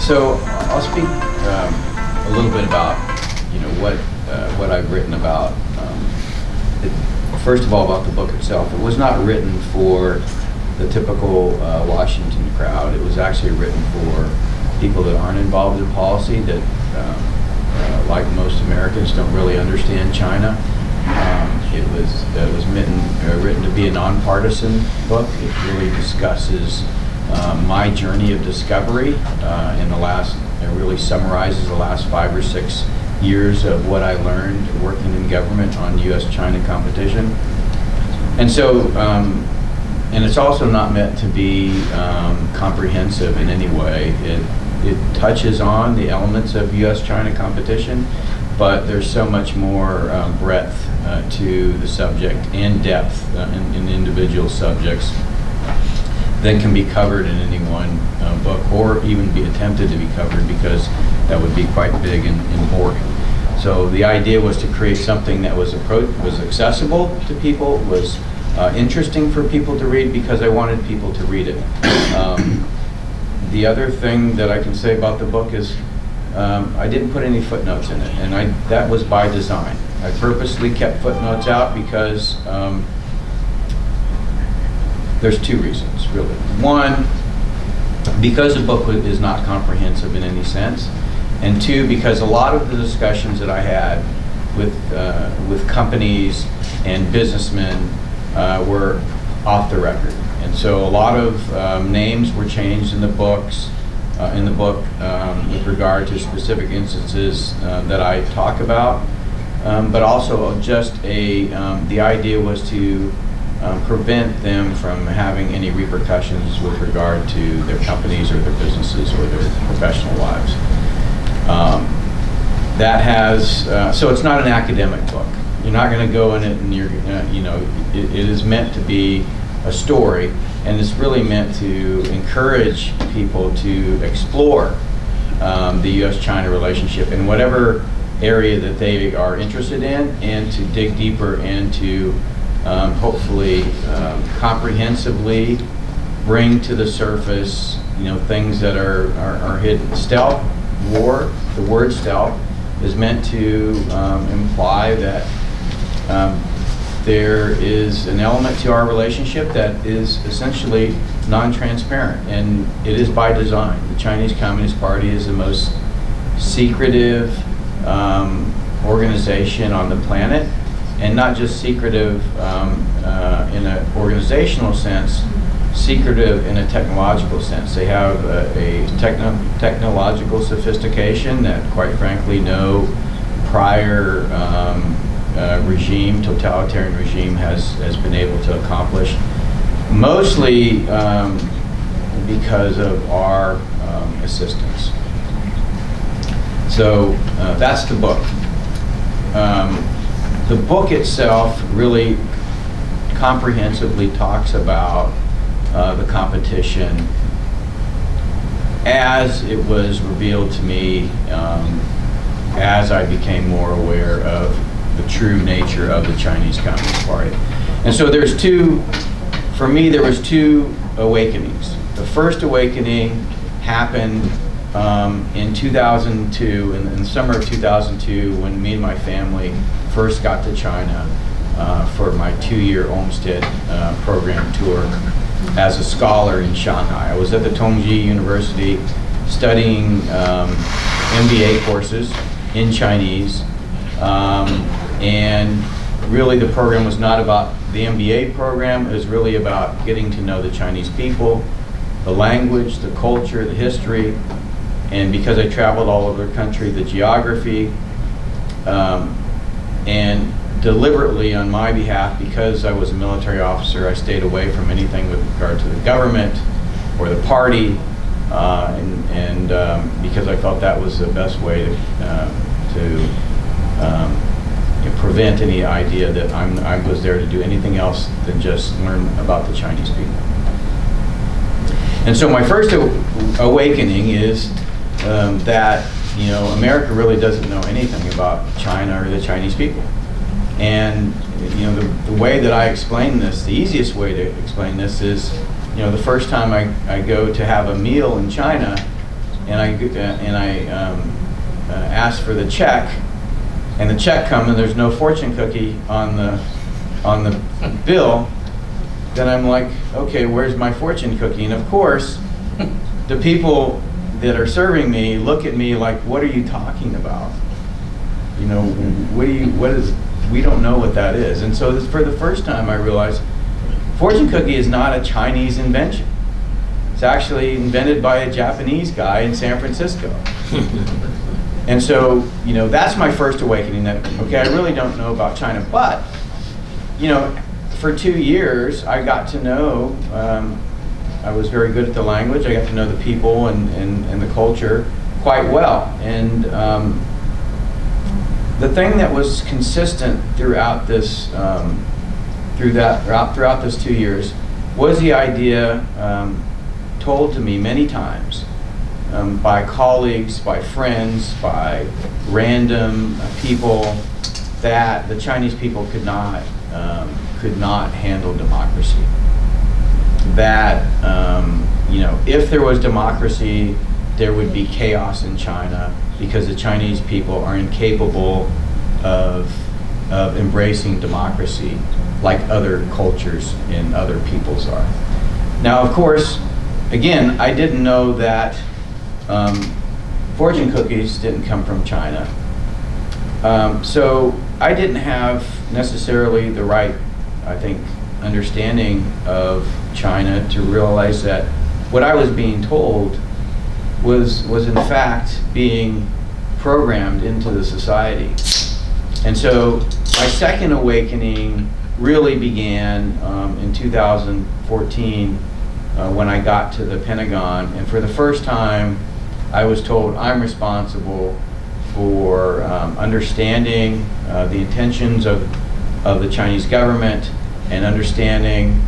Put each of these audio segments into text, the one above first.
So I'll speak a little bit about, what I've written about. First of all, about the book itself. It was not written for the typical Washington crowd. It was actually written for people that aren't involved in policy, that, like most Americans, don't really understand China. It was written to be a nonpartisan book. It really discusses my journey of discovery in the last. It really summarizes the last 5 or 6 years of what I learned working in government on U.S.-China competition. And so, and it's also not meant to be comprehensive in any way. It touches on the elements of U.S.-China competition, but there's so much more breadth to the subject and depth in individual subjects that can be covered in any one book, or even be attempted to be covered, because that would be quite big and boring. So the idea was to create something that was accessible to people, was interesting for people to read, because I wanted people to read it. The other thing that I can say about the book is I didn't put any footnotes in it, and that was by design. I purposely kept footnotes out because there's 2 reasons, really. One, because the book is not comprehensive in any sense, and 2, because a lot of the discussions that I had with companies and businessmen were off the record, and so a lot of names were changed in the book with regard to specific instances that I talk about, but also just the idea was to prevent them from having any repercussions with regard to their companies or their businesses or their professional lives. So it's not an academic book. You're not going to go in it and it is meant to be a story, and it's really meant to encourage people to explore the U.S.-China relationship in whatever area that they are interested in, and to dig deeper and to hopefully comprehensively bring to the surface, things that are hidden. Stealth war, the word stealth, is meant to imply that there is an element to our relationship that is essentially non-transparent, and it is by design. The Chinese Communist Party is the most secretive organization on the planet, and not just secretive in an organizational sense, secretive in a technological sense. They have a technological sophistication that, quite frankly, no prior totalitarian regime has been able to accomplish, mostly because of our assistance. So that's the book. The book itself really comprehensively talks about the competition as it was revealed to me as I became more aware of the true nature of the Chinese Communist Party. And so there was 2 awakenings. The first awakening happened in 2002, in the summer of 2002, when me and my family first got to China for my 2-year Olmsted program tour as a scholar in Shanghai. I was at the Tongji University studying MBA courses in Chinese, and really the program was not about the MBA program. It was really about getting to know the Chinese people, the language, the culture, the history, and because I traveled all over the country, the geography, and deliberately on my behalf, because I was a military officer, I stayed away from anything with regard to the government or the party, and because I felt that was the best way to prevent any idea that I was there to do anything else than just learn about the Chinese people. And so my first awakening is that America really doesn't know anything about China or the Chinese people. And the way that I explain this, the easiest way to explain this is, the first time I go to have a meal in China, and I asked for the check, and the check comes and there's no fortune cookie on the bill, then I'm like, okay, where's my fortune cookie? And of course, the people that are serving me look at me like, what are you talking about? You know, we don't know what that is. And so for the first time I realized fortune cookie is not a Chinese invention. It's actually invented by a Japanese guy in San Francisco. And so, you know, that's my first awakening that, okay, I really don't know about China. But, you know, for 2 years, I got to know, I was very good at the language. I got to know the people and the culture quite well. And the thing that was consistent throughout this, throughout this 2 years was the idea told to me many times by colleagues, by friends, by random people, that the Chinese people could not handle democracy. That you know, if there was democracy, there would be chaos in China because the Chinese people are incapable of embracing democracy like other cultures and other peoples are. Now, of course, again, I didn't know that fortune cookies didn't come from China. So I didn't have necessarily the right, I think, understanding of China to realize that what I was being told was in fact being programmed into the society. And so my second awakening really began in 2014 when I got to the Pentagon, and for the first time I was told I'm responsible for understanding the intentions of the Chinese government and understanding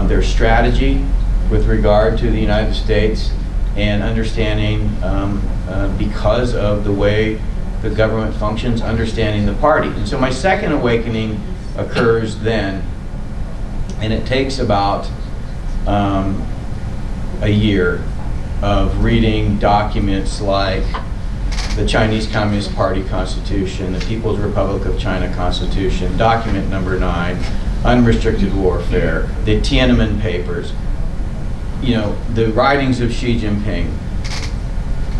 their strategy with regard to the United States, and understanding, because of the way the government functions, understanding the party. And so my second awakening occurs then, and it takes about a year of reading documents like the Chinese Communist Party Constitution, the People's Republic of China Constitution, document number 9, unrestricted warfare, the Tiananmen Papers, you know, the writings of Xi Jinping.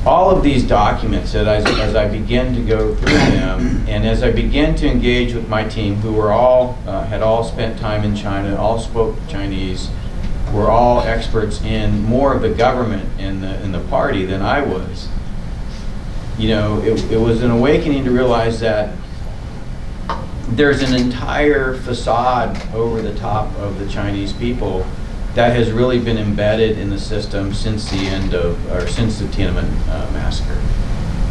All of these documents, that as I began to go through them, and as I began to engage with my team, who were all had all spent time in China, all spoke Chinese, were all experts in more of the government in the party than I was. You know, it was an awakening to realize that there's an entire facade over the top of the Chinese people that has really been embedded in the system since the end of, or since the Tiananmen massacre.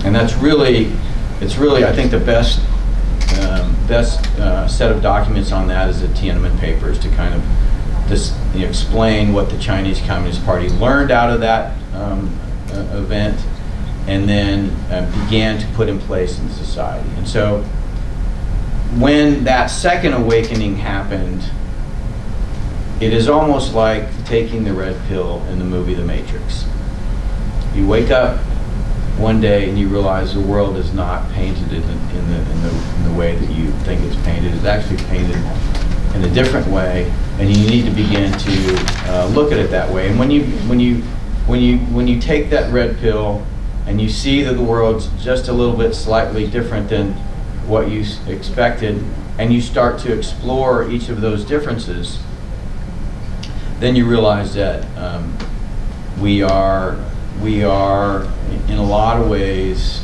And that's really, I think the best set of documents on that is the Tiananmen Papers, to kind of explain what the Chinese Communist Party learned out of that event, and then began to put in place in society. And so when that second awakening happened, it is almost like taking the red pill in the movie The Matrix. You wake up one day and you realize the world is not painted in the way that you think it's painted. It's actually painted in a different way, and you need to begin to look at it that way. And when you take that red pill and you see that the world's just a little bit slightly different than what you expected, and you start to explore each of those differences, then you realize that we are in a lot of ways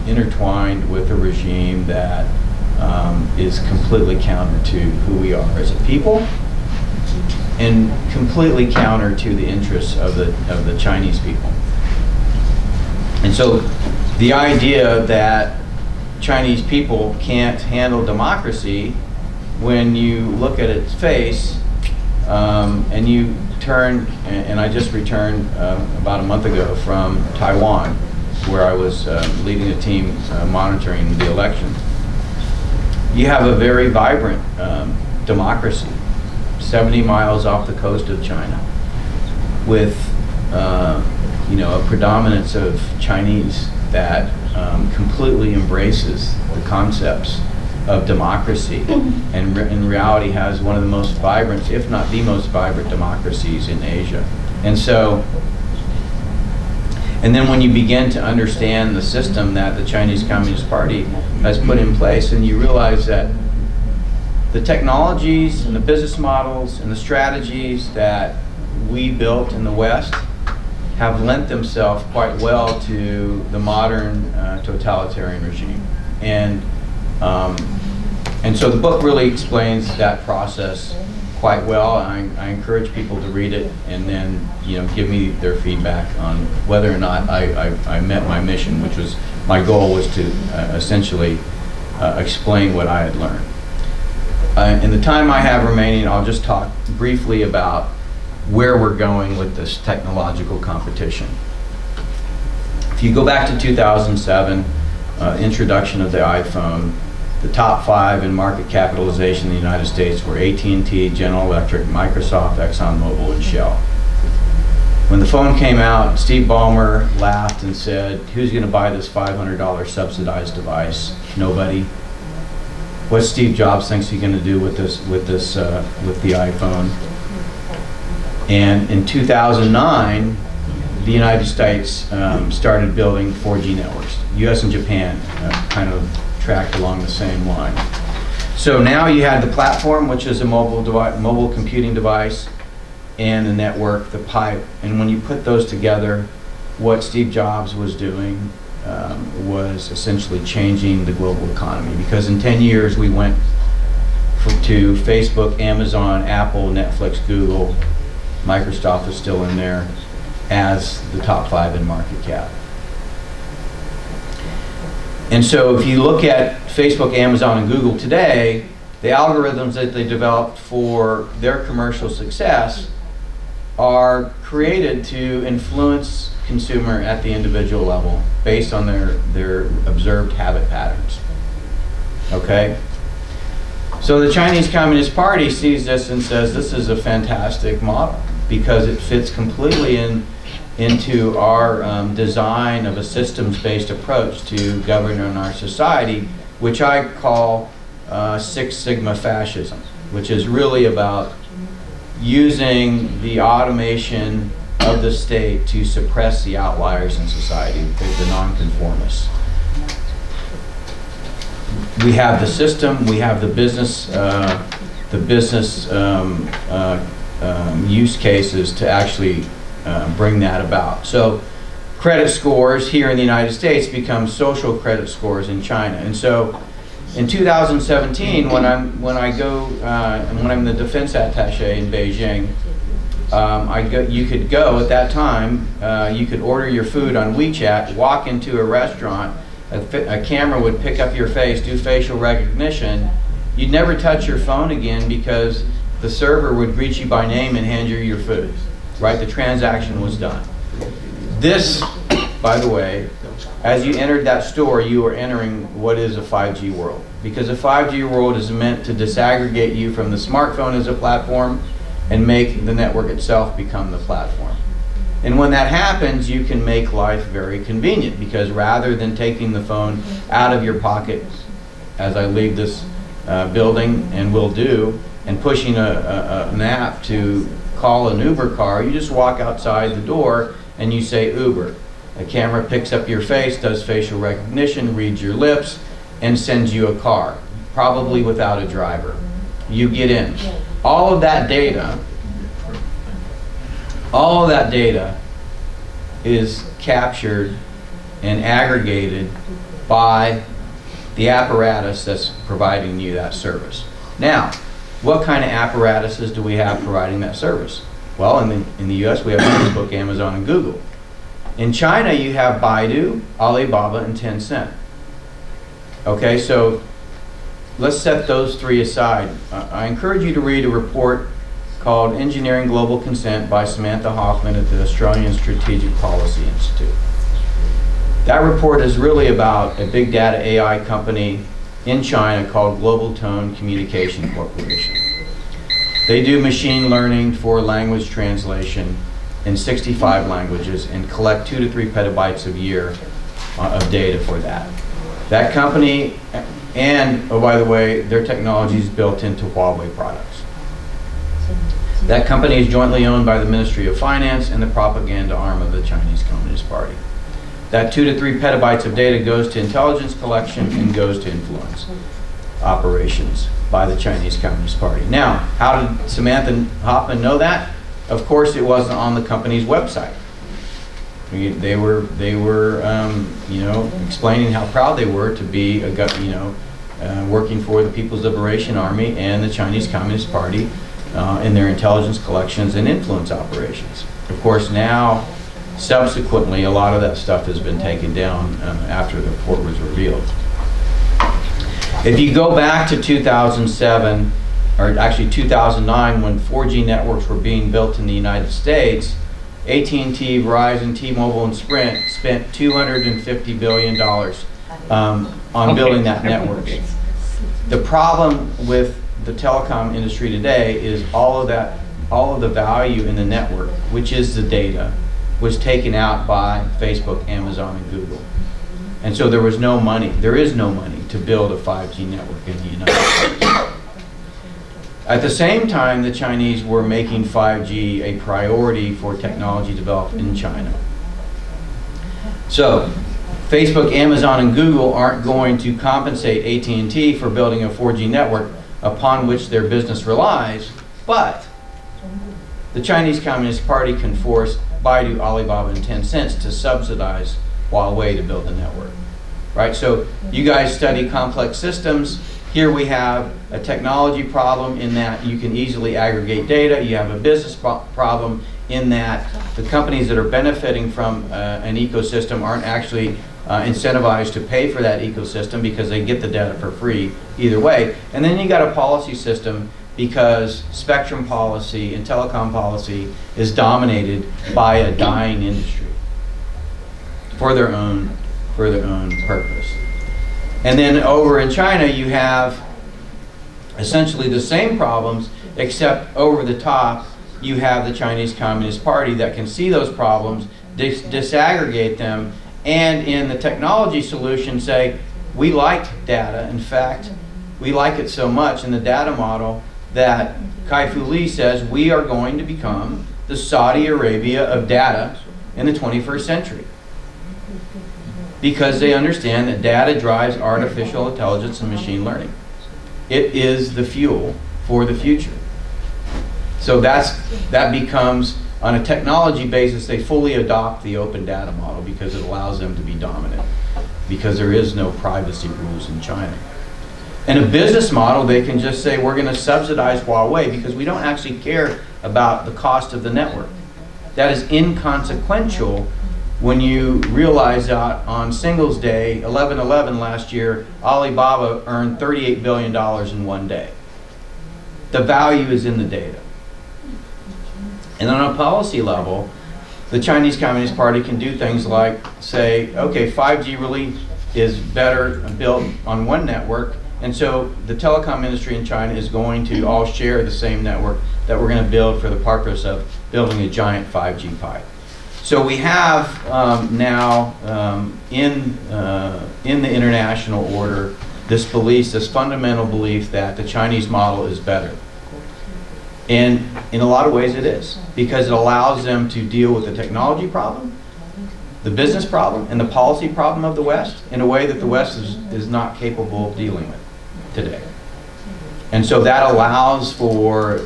intertwined with a regime that is completely counter to who we are as a people, and completely counter to the interests of the Chinese people. And so the idea that Chinese people can't handle democracy, when you look at its face, and you turn, and I just returned about a month ago from Taiwan, where I was leading a team monitoring the election. You have a very vibrant democracy, 70 miles off the coast of China, with a predominance of Chinese that completely embraces the concepts of democracy, and in reality has one of the most vibrant, if not the most vibrant democracies in Asia. And so, and then when you begin to understand the system that the Chinese Communist Party has put in place, and you realize that the technologies and the business models and the strategies that we built in the West have lent themselves quite well to the modern totalitarian regime. And so the book really explains that process quite well. I encourage people to read it and then give me their feedback on whether or not I met my mission, which was, my goal was to essentially explain what I had learned. In the time I have remaining, I'll just talk briefly about where we're going with this technological competition. If you go back to 2007, introduction of the iPhone, the top 5 in market capitalization in the United States were AT&T, General Electric, Microsoft, ExxonMobil, and Shell. When the phone came out, Steve Ballmer laughed and said, "Who's going to buy this $500 subsidized device? Nobody." What Steve Jobs thinks he's going to do with the iPhone? And in 2009, the United States started building 4G networks. U.S. and Japan kind of tracked along the same line. So now you had the platform, which is a mobile computing device, and the network, the pipe. And when you put those together, what Steve Jobs was doing was essentially changing the global economy. Because in 10 years, we went to Facebook, Amazon, Apple, Netflix, Google. Microsoft is still in there as the top 5 in market cap. And so if you look at Facebook, Amazon, and Google today, the algorithms that they developed for their commercial success are created to influence consumer at the individual level based on their observed habit patterns. Okay? So the Chinese Communist Party sees this and says this is a fantastic model because it fits completely into our design of a systems-based approach to governing our society, which I call Six Sigma fascism, which is really about using the automation of the state to suppress the outliers in society, the nonconformists. We have the system, we have the business use cases to actually bring that about. So credit scores here in the United States become social credit scores in China. And so in 2017, when I'm the defense attaché in Beijing, you could go at that time, you could order your food on WeChat, walk into a restaurant, a camera would pick up your face, do facial recognition. You'd never touch your phone again because the server would greet you by name and hand you your food, right? The transaction was done. This, by the way, as you entered that store, you were entering what is a 5G world, because a 5G world is meant to disaggregate you from the smartphone as a platform and make the network itself become the platform. And when that happens, you can make life very convenient, because rather than taking the phone out of your pocket, as I leave this building and will do, and pushing an app to call an Uber car, you just walk outside the door and you say Uber. The camera picks up your face, does facial recognition, reads your lips, and sends you a car, probably without a driver. You get in. All of that data is captured and aggregated by the apparatus that's providing you that service. Now, what kind of apparatuses do we have providing that service? Well, in the US, we have Facebook, Amazon, and Google. In China, you have Baidu, Alibaba, and Tencent. Okay, so let's set those three aside. I encourage you to read a report called Engineering Global Consent by Samantha Hoffman at the Australian Strategic Policy Institute. That report is really about a big data AI company in China called Global Tone Communication Corporation. They do machine learning for language translation, in 65 languages and collect 2 to 3 petabytes a year of data for that. That company, and oh, by the way, their technology is built into Huawei products. That company is jointly owned by the Ministry of Finance and the propaganda arm of the Chinese Communist Party. That 2 to 3 petabytes of data goes to intelligence collection and goes to influence operations by the Chinese Communist Party. Now, how did Samantha Hoffman know that? Of course, it wasn't on the company's website. They were explaining how proud they were to be, working for the People's Liberation Army and the Chinese Communist Party in their intelligence collections and influence operations. Of course, now, subsequently, a lot of that stuff has been taken down after the report was revealed. If you go back to 2007, or actually 2009, when 4G networks were being built in the United States, AT&T, Verizon, T-Mobile, and Sprint spent $250 billion on building that network. The problem with the telecom industry today is all of the value in the network, which is the data, was taken out by Facebook, Amazon, and Google. And so there is no money to build a 5G network in the United States. At the same time, the Chinese were making 5G a priority for technology developed in China. So, Facebook, Amazon, and Google aren't going to compensate AT&T for building a 4G network upon which their business relies, but the Chinese Communist Party can force Baidu, Alibaba, and Tencent to subsidize Huawei to build the network. Right? So you guys study complex systems. Here we have a technology problem in that you can easily aggregate data. You have a business problem in that the companies that are benefiting from an ecosystem aren't actually incentivized to pay for that ecosystem because they get the data for free either way. And then you got a policy system because spectrum policy and telecom policy is dominated by a dying industry for their own purpose. And then over in China, you have essentially the same problems, except over the top, you have the Chinese Communist Party that can see those problems, disaggregate them, and in the technology solution say, we like data. In fact, we like it so much in the data model that Kai-Fu Lee says we are going to become the Saudi Arabia of data in the 21st century. Because they understand that data drives artificial intelligence and machine learning. It is the fuel for the future. So that becomes, on a technology basis, they fully adopt the open data model because it allows them to be dominant, because there is no privacy rules in China. In a business model, they can just say, we're going to subsidize Huawei because we don't actually care about the cost of the network. That is inconsequential when you realize that on Singles Day, 11/11 last year, Alibaba earned $38 billion in one day. The value is in the data. And on a policy level, the Chinese Communist Party can do things like say, okay, 5G really is better built on one network, and so the telecom industry in China is going to all share the same network that we're going to build for the purpose of building a giant 5G pipe. So we have now in the international order this belief, this fundamental belief that the Chinese model is better. And in a lot of ways it is, because it allows them to deal with the technology problem, the business problem, and the policy problem of the West in a way that the West is not capable of dealing with today. And so that allows for,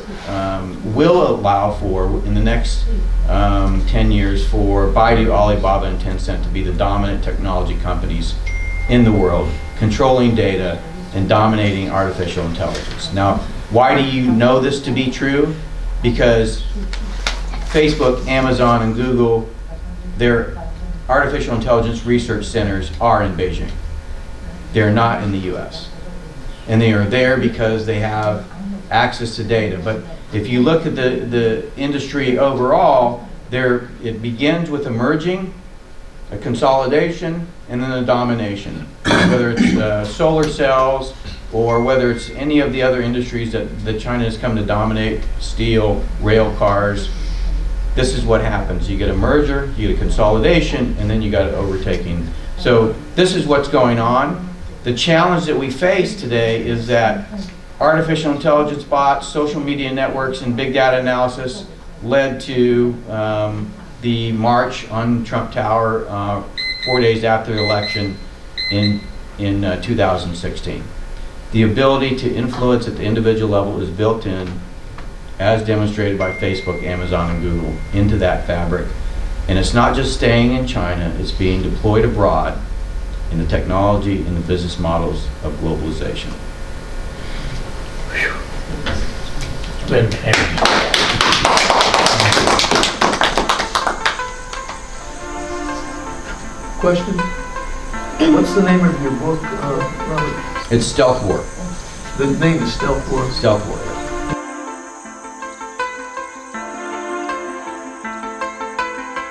will allow for, in the next 10 years, for Baidu, Alibaba, and Tencent to be the dominant technology companies in the world, controlling data and dominating artificial intelligence. Now, why do you know this to be true? Because Facebook, Amazon, and Google, their artificial intelligence research centers are in Beijing. They're not in the US. And they are there because they have access to data. But if you look at the industry overall, it begins with a merging, a consolidation, and then a domination. Whether it's solar cells or whether it's any of the other industries that China has come to dominate, steel, rail cars, this is what happens. You get a merger, you get a consolidation, and then you got an overtaking. So this is what's going on. The challenge that we face today is that artificial intelligence bots, social media networks, and big data analysis led to the march on Trump Tower 4 days after the election in 2016. The ability to influence at the individual level is built in, as demonstrated by Facebook, Amazon, and Google, into that fabric. And it's not just staying in China, it's being deployed abroad in the technology and the business models of globalization. Question? What's the name of your book, Robert? It's Stealth War. The name is Stealth War. Stealth War.